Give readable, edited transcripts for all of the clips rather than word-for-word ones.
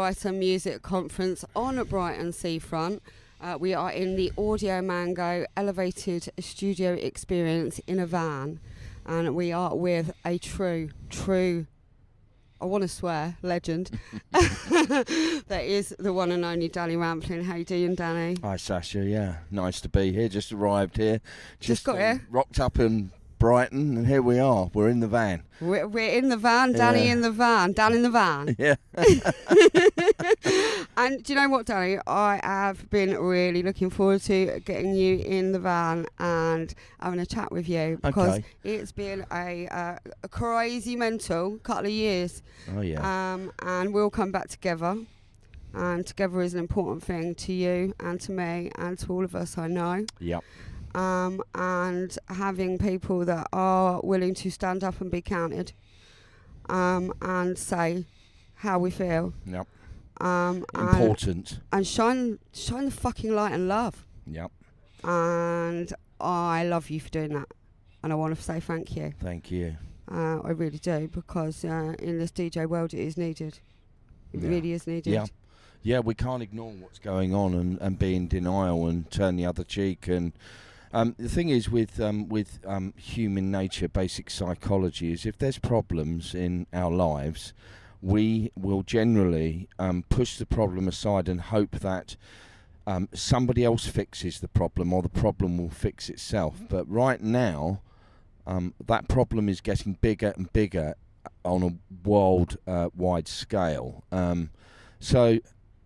Brighton Music Conference on Brighton Seafront. We are in the Audio Mango Elevated Studio Experience in a van, and we are with a true, I want to swear, legend. That is the one and only Danny Rampling. How you doing, Danny? Hi, Sacha. Yeah, nice to be here. Just arrived here. Just got here. Rocked up in Brighton, and here we are. We're in the van. We're in the van, Danny in the van, Dan in the van. Yeah. And do you know what, Danny? I have been really looking forward to getting you in the van and having a chat with you, because it's been a crazy mental couple of years. Oh, yeah. And we'll come back together. And together is an important thing to you and to me and to all of us, I know. Yep. And having people that are willing to stand up and be counted, and say how we feel. Yep. Important. And shine the fucking light and love. Yep. And I love you for doing that. And I want to say thank you. Thank you. I really do, because in this DJ world it is needed. It really is needed. Yeah. Yeah, we can't ignore what's going on and be in denial and turn the other cheek. And the thing is with human nature, basic psychology, is if there's problems in our lives, we will generally push the problem aside and hope that somebody else fixes the problem, or the problem will fix itself. But right now, that problem is getting bigger and bigger on a world-wide scale. So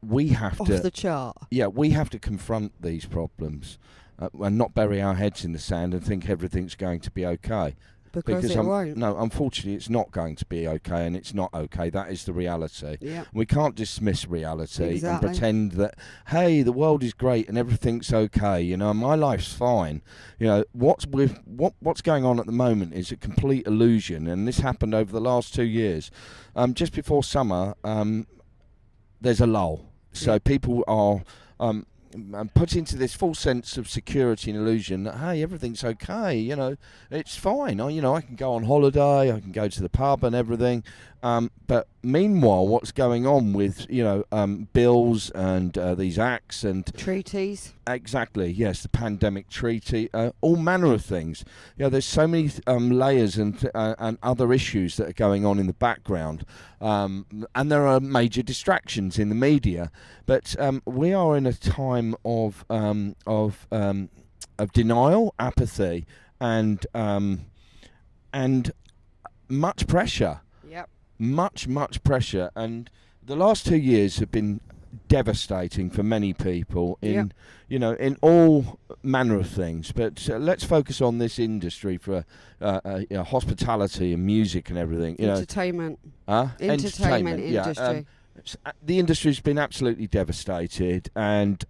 we have off to... the chart. Yeah, we have to confront these problems and not bury our heads in the sand and think everything's going to be okay. Because it won't. No, unfortunately, it's not going to be okay, and it's not okay. That is the reality. Yeah. We can't dismiss reality Exactly. and pretend that, hey, the world is great and everything's okay. You know, my life's fine. You know, what's going on at the moment is a complete illusion, and this happened over the last 2 years. Just before summer, there's a lull. So people are put into this false sense of security and illusion that, hey, everything's okay, you know, it's fine. I can go on holiday, I can go to the pub and everything. But meanwhile, what's going on with, bills and these acts and... treaties. Exactly, yes, the pandemic treaty, all manner of things. You know, there's so many layers and other issues that are going on in the background. And there are major distractions in the media. But we are in a time of denial, apathy, and much pressure. Yep. Much pressure, and the last 2 years have been devastating for many people in all manner of things. But let's focus on this industry for hospitality and music and everything. Entertainment. Entertainment industry. The industry's been absolutely devastated, and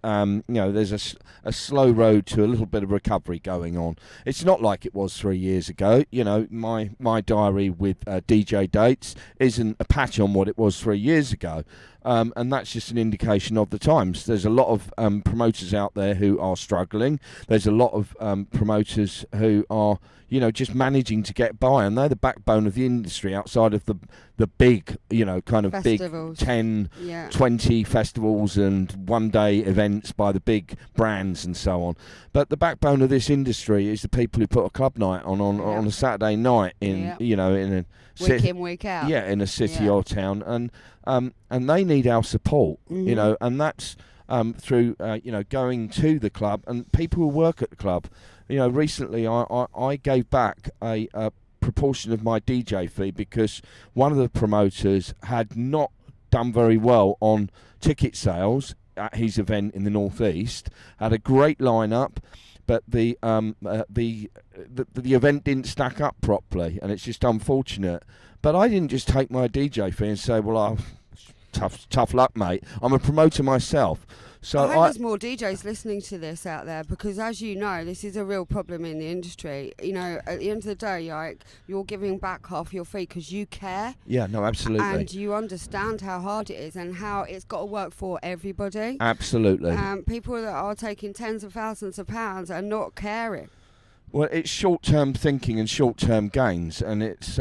there's a slow road to a little bit of recovery going on. It's not like it was 3 years ago. You know, my diary with DJ dates isn't a patch on what it was 3 years ago, and that's just an indication of the times. There's a lot of promoters out there who are struggling. There's a lot of promoters who are just managing to get by, and they're the backbone of the industry outside of the big, kind of festivals. Big 10, 20 festivals and one-day events by the big brands and so on. But the backbone of this industry is the people who put a club night on a Saturday night in in a week in, week out. Yeah, in a city or town, and they need our support. Mm-hmm. And that's through going to the club and people who work at the club. Recently I gave back a proportion of my DJ fee because one of the promoters had not done very well on ticket sales at his event in the Northeast. Had a great lineup, but the event didn't stack up properly, and it's just unfortunate. But I didn't just take my DJ fee and say, well, tough luck, mate. I'm a promoter myself. So I hope there's more DJs listening to this out there, because as you know, this is a real problem in the industry. At the end of the day, you're giving back half your fee because you care. Yeah, no, absolutely. And you understand how hard it is and how it's got to work for everybody. Absolutely. People that are taking tens of thousands of pounds and not caring. Well, it's short-term thinking and short-term gains, and it's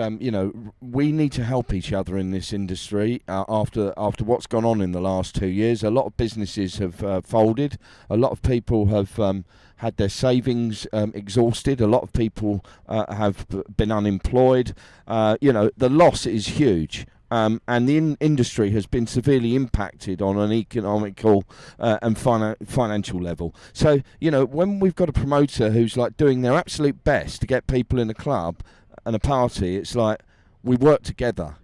we need to help each other in this industry. After what's gone on in the last 2 years, a lot of businesses have folded. A lot of people have had their savings exhausted. A lot of people have been unemployed. The loss is huge. And the industry has been severely impacted on an economical and financial level. So, when we've got a promoter who's like doing their absolute best to get people in a club and a party, it's like we work together.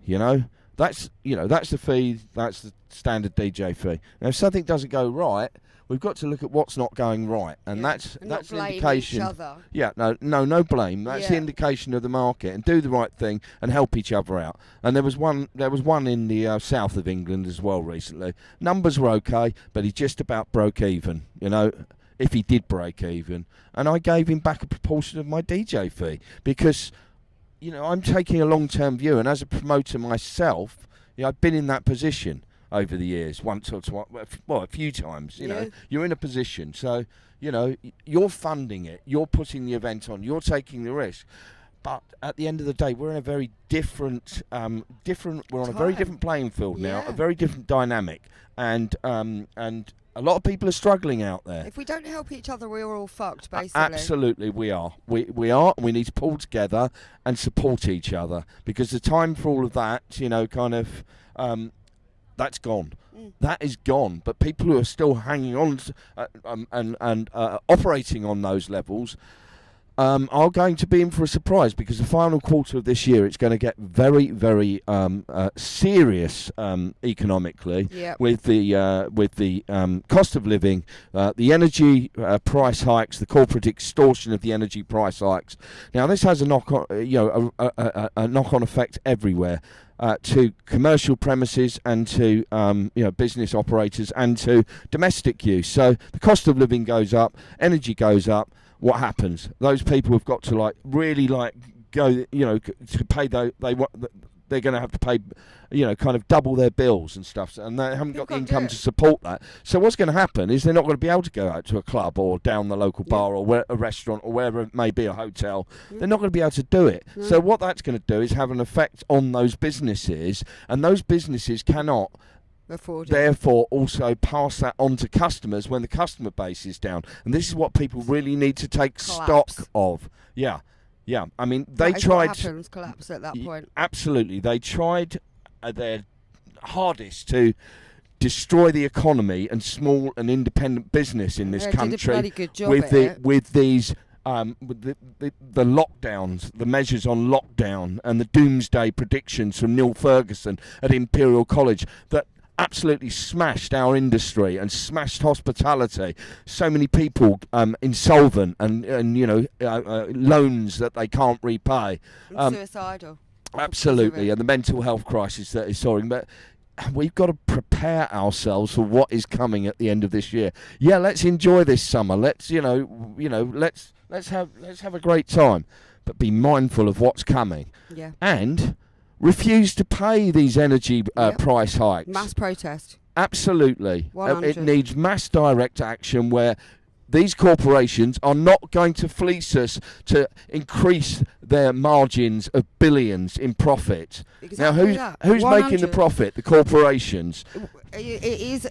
That's the fee. That's the standard DJ fee. Now, if something doesn't go right, we've got to look at what's not going right, and that's an indication. Each other. Yeah, no blame. That's the indication of the market, and do the right thing and help each other out. And there was one in the south of England as well recently. Numbers were okay, but he just about broke even. If he did break even, and I gave him back a proportion of my DJ fee because, I'm taking a long-term view, and as a promoter myself, I've been in that position over the years, once or twice, well, a few times. You're in a position, so you're funding it, you're putting the event on, you're taking the risk. But at the end of the day, we're in a very different, we're on a very different playing field now, a very different dynamic, and a lot of people are struggling out there. If we don't help each other, we're all fucked, basically. Absolutely, we are. We are, and we need to pull together and support each other, because the time for all of that, that's gone. That is gone. But people who are still hanging on and operating on those levels are going to be in for a surprise, because the final quarter of this year, it's going to get very, very serious economically with the cost of living, the energy price hikes, the corporate extortion of the energy price hikes. Now, this has a knock-on, a knock-on effect everywhere. To commercial premises and to business operators and to domestic use. So the cost of living goes up, energy goes up. What happens? Those people have got to really go, to pay. They're going to have to pay, kind of double their bills and stuff, and they haven't got the income to support that. So what's going to happen is they're not going to be able to go out to a club or down the local bar or a restaurant or wherever it may be, a hotel. They're not going to be able to do it. So what that's going to do is have an effect on those businesses, and those businesses cannot therefore also pass that on to customers when the customer base is down. And this is what people really need to take stock of. Yeah. I mean, they tried. What happens, collapse at that point. Absolutely, they tried their hardest to destroy the economy and small and independent business in this country. Did a bloody good job with these. With the lockdowns, the measures on lockdown, and the doomsday predictions from Neil Ferguson at Imperial College that absolutely smashed our industry and smashed hospitality. So many people insolvent and loans that they can't repay. Suicidal. Absolutely, and the mental health crisis that is soaring. But we've got to prepare ourselves for what is coming at the end of this year. Yeah, let's enjoy this summer. Let's let's have a great time, but be mindful of what's coming. Yeah. And refuse to pay these energy price hikes. Mass protest. Absolutely. 100. It needs mass direct action where these corporations are not going to fleece us to increase their margins of billions in profit. Exactly. Now, who's making the profit? The corporations. It is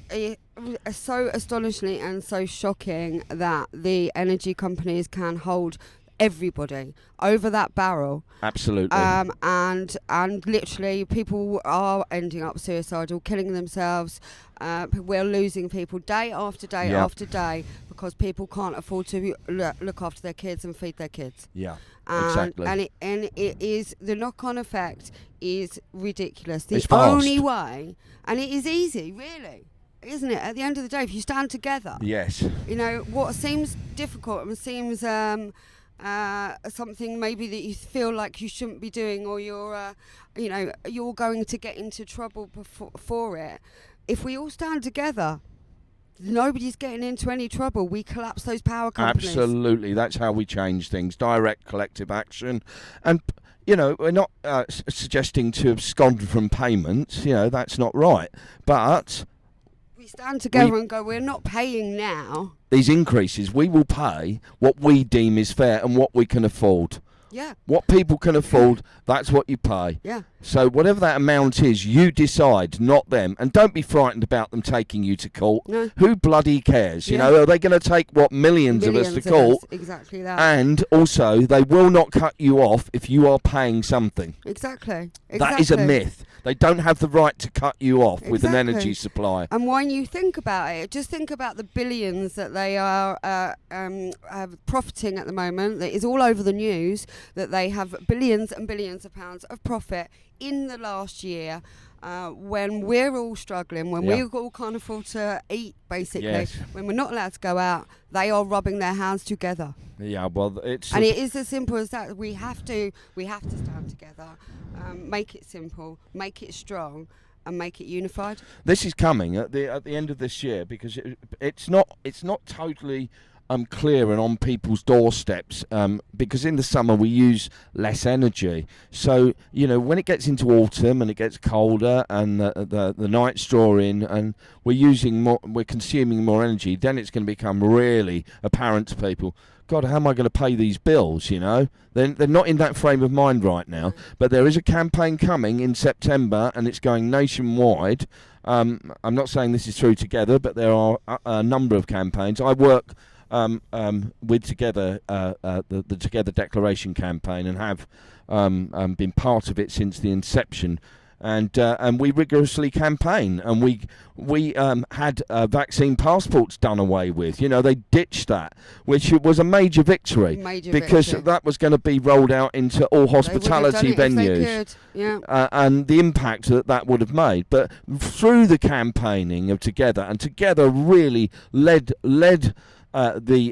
so astonishingly and so shocking that the energy companies can hold everybody over that barrel. Absolutely. And literally people are ending up suicidal, killing themselves. We're losing people day after day after day because people can't afford to look after their kids and feed their kids. Yeah, exactly. And it is, the knock-on effect is ridiculous. It's The fast. only way, and it is easy, really, isn't it? At the end of the day, if you stand together. Yes. What seems difficult and seems something maybe that you feel like you shouldn't be doing, or you're going to get into trouble for it. If we all stand together, nobody's getting into any trouble. We collapse those power companies. Absolutely, that's how we change things. Direct collective action. And we're not suggesting to abscond from payments. That's not right. But we stand together and go, we're not paying now. These increases, we will pay what we deem is fair and what we can afford. Yeah. What people can afford, that's what you pay. Yeah. So whatever that amount is, you decide, not them. And don't be frightened about them taking you to court. No. Who bloody cares? You Yeah. know, are they going to take, millions of us to court? Exactly that. And also, they will not cut you off if you are paying something. Exactly. That is a myth. They don't have the right to cut you off with an Exactly. energy supply. And when you think about it, just think about the billions that they are profiting at the moment. That is all over the news, that they have billions and billions of pounds of profit in the last year. When we're all struggling, when we all can't afford to eat, basically, when we're not allowed to go out, they are rubbing their hands together. Yeah, well, it's... And it is as simple as that. We have to stand together, make it simple, make it strong, and make it unified. This is coming at the end of this year, because it's not totally clear and on people's doorsteps, because in the summer we use less energy. So, you know, when it gets into autumn and it gets colder and the nights draw in and we're consuming more energy, then it's going to become really apparent to people, God, how am I going to pay these bills, you know? They're not in that frame of mind right now, but there is a campaign coming in September and it's going nationwide. I'm not saying this is through Together, but there are a number of campaigns. I work with Together, the Together Declaration campaign, and have been part of it since the inception. And we rigorously campaign, and we had vaccine passports done away with. You know, they ditched that, which was a major victory, because that was going to be rolled out into all hospitality venues. And the impact that would have made. But through the campaigning of Together, and Together really led the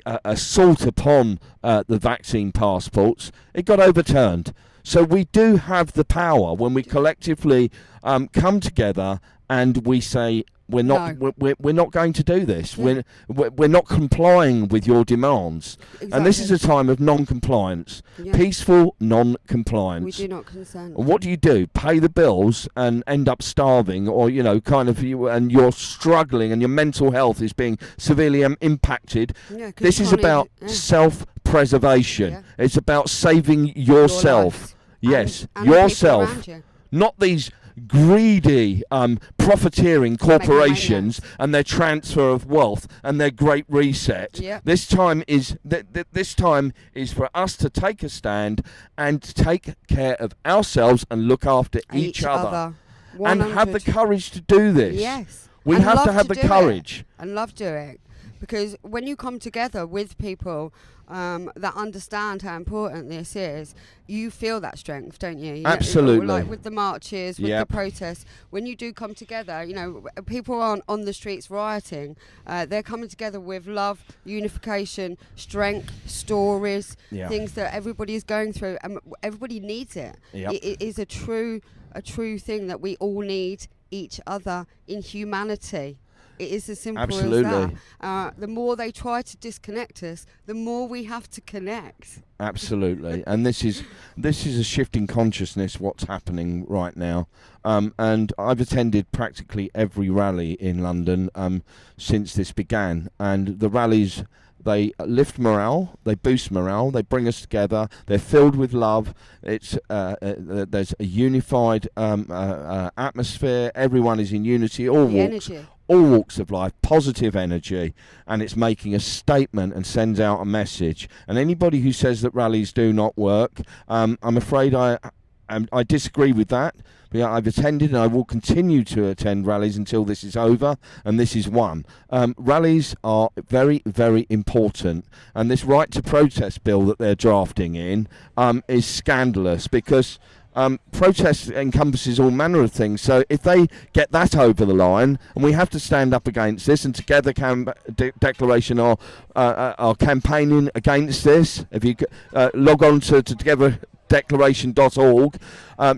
assault upon the vaccine passports, it got overturned. So we do have the power when we collectively come together and we say we're not going to do this. Yeah. We're not complying with your demands. Exactly. And this is a time of non-compliance, peaceful non-compliance. We do not consent. And what do? Pay the bills and end up starving, or and you're struggling and your mental health is being severely impacted. Yeah, this is about self-preservation. Yeah. It's about saving yourself. Yes, and yourself. Not these greedy, profiteering corporations and their transfer of wealth and their great reset. Yep. This time is for us to take a stand and take care of ourselves and look after each other. And have the courage to do this. Yes, we have to have the courage and love do it, because when you come together with people that understand how important this is, you feel that strength, don't you? Absolutely. Like with the marches, with the protests, when you do come together, people aren't on the streets rioting. They're coming together with love, unification, strength, stories, things that everybody is going through, and everybody needs it. Yep. It is a true thing that we all need each other in humanity. It is as simple as that. The more they try to disconnect us, the more we have to connect. Absolutely. And this is a shift in consciousness, what's happening right now. And I've attended practically every rally in London since this began. And the rallies, they lift morale, they boost morale, they bring us together, they're filled with love. It's there's a unified atmosphere, everyone is in unity, all walks of life, positive energy, and it's making a statement and sends out a message. And anybody who says that rallies do not work, I'm afraid I disagree with that. But I've attended and I will continue to attend rallies until this is over, and this is one. Rallies are very, very important, and this right to protest bill that they're drafting in is scandalous, because protest encompasses all manner of things. So if they get that over the line, and we have to stand up against this, and Together Declaration are campaigning against this. If you log on to togetherdeclaration.org,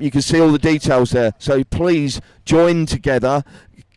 you can see all the details there. So please join Together.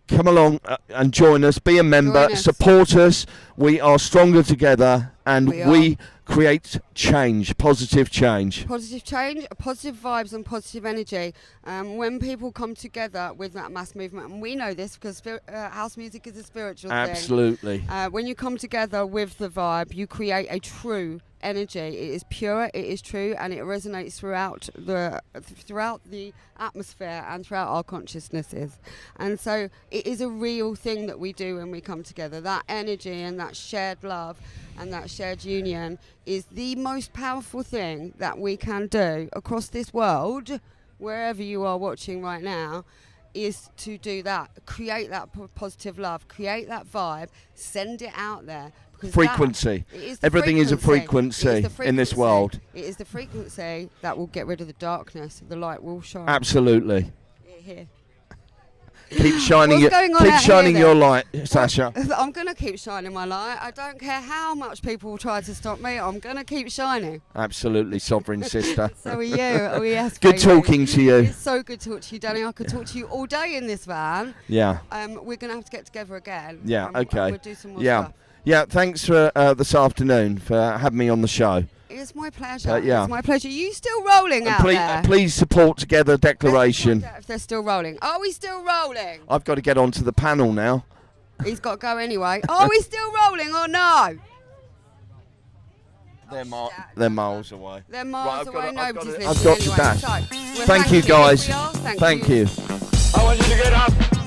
Come along and join us. Be a member. Support us. We are stronger together, and we create change, positive change. Positive change, positive vibes and positive energy. When people come together with that mass movement, and we know this because house music is a spiritual thing. Absolutely. When you come together with the vibe, you create a true energy. It is pure, it is true, and it resonates throughout the atmosphere and throughout our consciousnesses. And so it is a real thing that we do when we come together. That energy and that shared love and that shared union is the most powerful thing that we can do across this world, wherever you are watching right now, is to do that. Create that positive love, create that vibe, send it out there. Frequency. Everything is a frequency in this world. It is the frequency that will get rid of the darkness. The light will shine. Absolutely. Here. Keep shining your light, Sacha. I'm going to keep shining my light. I don't care how much people try to stop me. I'm going to keep shining. Absolutely, sovereign sister. So are you. Oh, yes, good talking to you. It's so good to talk to you, Danny. I could talk to you all day in this van. Yeah. We're going to have to get together again. Yeah, okay. We'll do some more stuff. Yeah, thanks for this afternoon for having me on the show. It's my pleasure. It's my pleasure. You still rolling out there? Please support Together Declaration. If they're still rolling. Are we still rolling? I've got to get onto the panel now. He's got to go anyway. Are we still rolling or no? They're miles away. They're miles away. Nobody's listening I've got anyway. to dash. So, Thank you, guys. Thank you. I want you to get up.